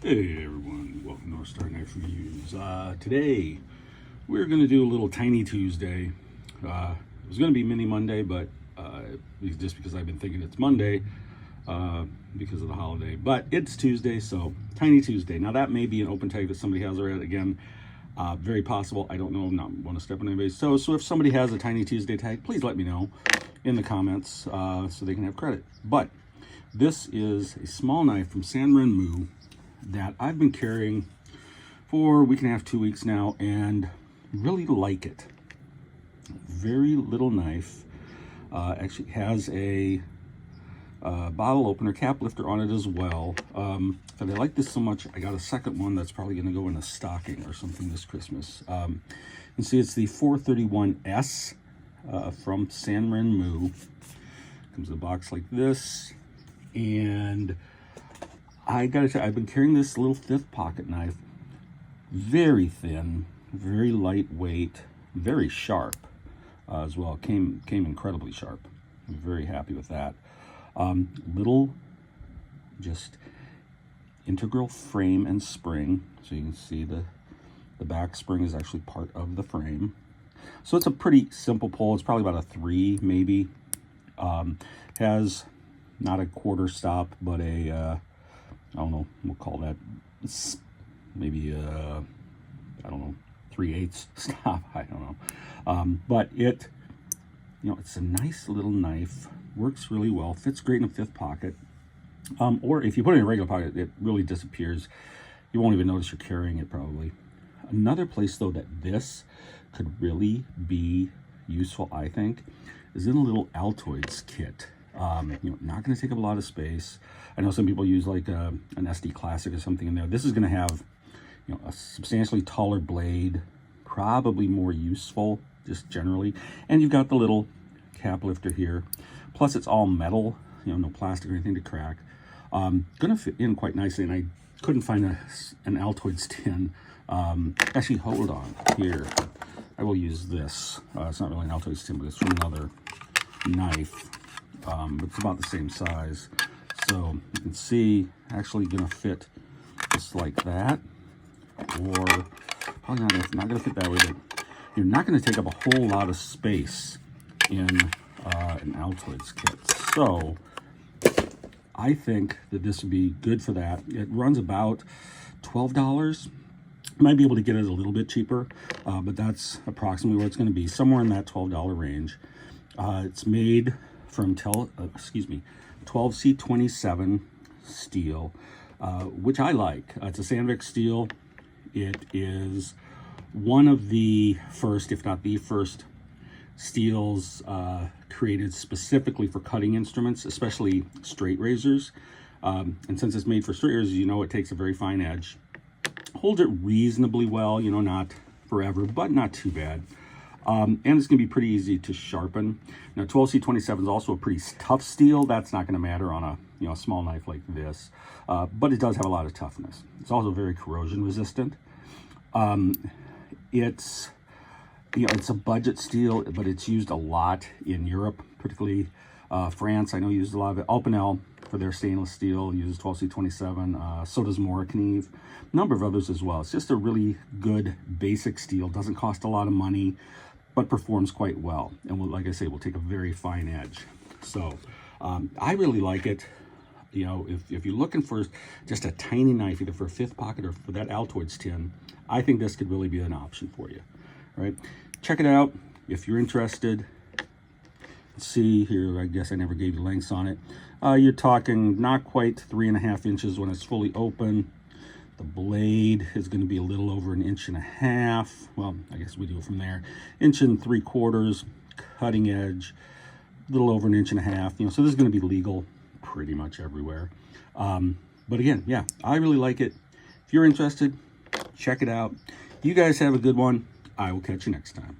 Hey everyone, welcome to our Star Knife Reviews. Today we're going to do a little Tiny Tuesday. It was going to be Mini Monday, but just because I've been thinking it's Monday because of the holiday. But it's Tuesday, so Tiny Tuesday. Now that may be an open tag that somebody has already. Again, very possible. I don't know. I'm not want to step on anybody's toes. So if somebody has a Tiny Tuesday tag, please let me know in the comments so they can have credit. But this is a small knife from Sanrenmu that I've been carrying for a week and a half, 2 weeks now, and really like it. Very little knife. Actually has a bottle opener, cap lifter on it as well. But I like this so much, I got a second one that's probably going to go in a stocking or something this Christmas. And see, it's the 431S from Sanrenmu. Comes in a box like this, and I gotta tell you, I've been carrying this little fifth pocket knife. Very thin, very lightweight, very sharp as well. Came incredibly sharp. I'm very happy with that. Little, just integral frame and spring. So you can see the back spring is actually part of the frame. So it's a pretty simple pull. It's probably about a 3, maybe. Has not a quarter stop, but a I don't know, we'll call that maybe I don't know, 3/8 stop. I don't know. But it, it's a nice little knife, works really well, fits great in a fifth pocket. Or if you put it in a regular pocket, it really disappears. You won't even notice you're carrying it probably. Another place though that this could really be useful, I think, is in a little Altoids kit. Not going to take up a lot of space. I know some people use like an SD Classic or something in there. This is going to have, a substantially taller blade, probably more useful, just generally. And you've got the little cap lifter here. Plus, it's all metal, no plastic or anything to crack. Going to fit in quite nicely, and I couldn't find an Altoids tin. Actually, hold on here. I will use this. It's not really an Altoids tin, but it's from another knife. But it's about the same size. So you can see, actually going to fit just like that, or probably not going to fit that way, but you're not going to take up a whole lot of space in an Altoids kit. So I think that this would be good for that. It runs about $12. Might be able to get it a little bit cheaper, but that's approximately where it's going to be, somewhere in that $12 range. It's made from 12C27 steel, which I like. It's a Sandvik steel. It is one of the first, if not the first, steels created specifically for cutting instruments, especially straight razors. And since it's made for straight razors, it takes a very fine edge. Holds it reasonably well, not forever, but not too bad. And it's going to be pretty easy to sharpen. Now, 12C27 is also a pretty tough steel. That's not going to matter on a small knife like this, but it does have a lot of toughness. It's also very corrosion resistant. It's it's a budget steel, but it's used a lot in Europe, particularly France. I know used a lot of it. Alpenel for their stainless steel uses 12C27. So does Morakniv. A number of others as well. It's just a really good basic steel. Doesn't cost a lot of money, but performs quite well. And will, like I say, will take a very fine edge. So I really like it. If you're looking for just a tiny knife, either for a fifth pocket or for that Altoids tin, I think this could really be an option for you. All right, check it out if you're interested. Let's see here, I guess I never gave you lengths on it. You're talking not quite 3.5 inches when it's fully open. The blade is going to be a little over 1.5 inches. Well, I guess we do it from there. 1.75 inches, cutting edge, a little over 1.5 inches. So this is going to be legal pretty much everywhere. But again, yeah, I really like it. If you're interested, check it out. You guys have a good one. I will catch you next time.